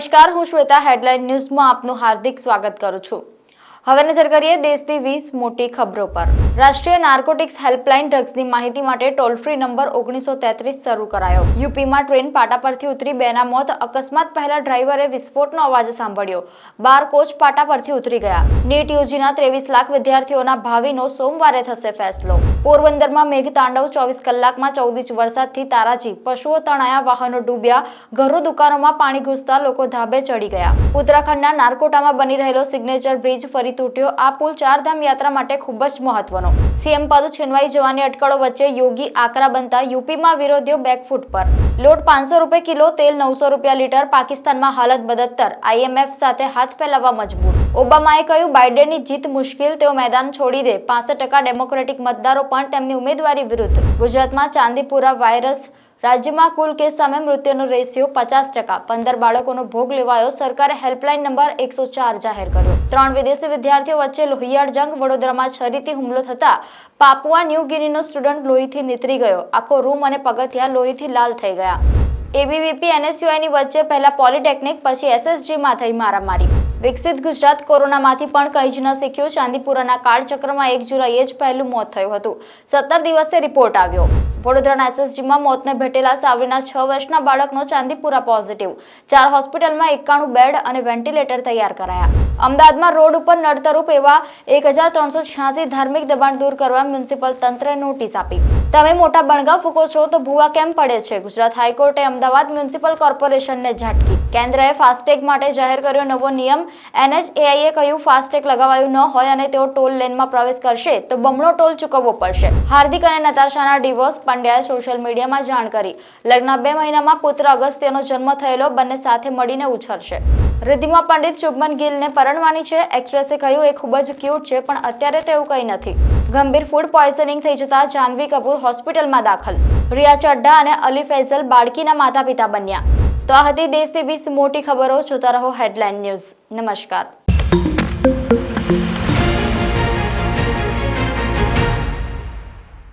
નમસ્કાર, હું શ્વેતા હેડલાઇન ન્યૂઝમાં આપનું હાર્દિક સ્વાગત કરું છું। હવે નજર કરીએ દેશની 20 મોટી ખબરો પર। રાષ્ટ્રીય નાર્કોટિક્સ હેલ્પલાઇન ડ્રગ્સની માહિતી માટે ટોલ ફ્રી નંબર 1933 શરૂ કરાયો। યુપીમાં ટ્રેન પાટા પરથી ઉતરી બેના મોત। અકસ્માત પહેલા ડ્રાઈવરે વિસ્ફોટનો અવાજ સાંભળ્યો। 12 કોચ પાટા પરથી ઉતરી ગયા। નીટ યોજના 23 લાખ વિદ્યાર્થીઓના ભાવિનો સોમવારે થશે ફેસલો। પોરબંદરમાં મેઘતાંડવ 24 કલાકમાં 14 ઇંચ વરસાદથી તારાજી। પશુઓ તણાયા, વાહનો ડૂબ્યા, ઘરો દુકાનોમાં પાણી ઘૂસતા લોકો ધાબે ચડી ગયા। ઉત્તરાખંડના નારકોટામાં બની રહેલો સિગ્નેચર બ્રિજ ફરી તૂટ્યો। આ પુલ ચારધામ યાત્રા માટે ખૂબ જ મહત્વનો। સીએમ પદ છીનવાઈ જવાની અટકળો વચ્ચે યોગી આકરા બનતા યુપીમાં વિરોધીઓ બેકફૂટ પર। લોટ 500 રૂપિયા કિલો, તેલ 900 રૂપિયા લીટર। પાકિસ્તાનમાં હાલત બદતર, આઈએમએફ સાથે હાથ ફેલાવવા મજબૂર। ઓબામાએ કહ્યું બાઇડેનની જીત મુશ્કેલ, તેઓ મેદાન છોડી દે। 65% ડેમોક્રેટિક મતદારો પણ તેમની ઉમેદવારી વિરુદ્ધ। ગુજરાતમાં ચાંદીપુરા વાયરસ। રાજ્યમાં કુલ કેસ સામે મૃત્યુનો રેશિયો 50%। 15 બાળકોનો ભોગ લેવાયો। સરકારે હેલ્પલાઇન નંબર 104 જાહેર કર્યો। 3 વિદેશી વિદ્યાર્થીઓ વચ્ચે લોહિયાળ જંગ। વડોદરામાં છરીથી હુમલો થતા પાપુઆ ન્યૂ ગિનીનો સ્ટુડન્ટ લોહીથી નીતરી ગયો। આખો રૂમ અને પગથિયા લોહીથી લાલ થઈ ગયા। એબીવીપી એનએસયુઆઈની વચ્ચે પહેલા પોલિટેકનિક પછી એસએસજીમાં થઈ મારામારી। વિકસિત ગુજરાત કોરોનામાંથી પણ કંઈ જ ન શીખ્યું। ચાંદીપુરાના કાળચક્રમાં 1 જુલાઈએ જ પહેલું મોત થયું હતું। 17 દિવસે રિપોર્ટ આવ્યો। વડોદરાના એસએસજીમાં મોતને ભેટેલા સાવલીના 6 વર્ષના બાળકનો ચાંદીપુરા પોઝિટિવ। 4 હોસ્પિટલમાં 91 બેડ અને વેન્ટિલેટર તૈયાર કરાયા। અમદાવાદમાં રોડ ઉપર નડતરૂપ એવા 1386 ધાર્મિક દબાણ દૂર કરવા મ્યુનિસિપલ તંત્રને નોટિસ આપી। તમે મોટા બણગા ફૂકો છો તો ભૂવા કેમ પડે છે? ગુજરાત હાઈકોર્ટે અમદાવાદ મ્યુનિસિપલ કોર્પોરેશનને ઝાટકી। કેન્દ્રએ ફાસ્ટેગ માટે જાહેર કર્યો નવો નિયમ। એનએચએઆઈએ કહ્યું ફાસ્ટેગ લગાવાયું ન હોય અને તેઓ ટોલ લેનમાં પ્રવેશ કરશે તો બમણો ટોલ ચૂકવવો પડશે। હાર્દિક અને નતાશાના ડિવોર્સ। પંડ્યાએ સોશિયલ મીડિયામાં જાણ કરી। લગ્નના 2 મહિનામાં પુત્ર અગસ્ત્યનો જન્મ થયેલો, બંને સાથે મળીને ઉછરશે। રિદ્ધિમા પંડિત શુભમન ગિલને પરણવાની છે। એક્ટ્રેસે કહ્યું એ ખૂબ જ ક્યુટ છે, પણ અત્યારે તો એવું કંઈ નથી। ગંભીર ફૂડ પોઈઝનિંગ થઈ જતા જાહ્નવી કપૂર હોસ્પિટલમાં દાખલ। રિયા ચડ્ઢા અને અલી ફૈઝલ બાળકીના માતા પિતા બન્યા। તો આ હતી દેશની 20 મોટી ખબરો। જોતા રહો હેડલાઇન ન્યૂઝ। નમસ્કાર।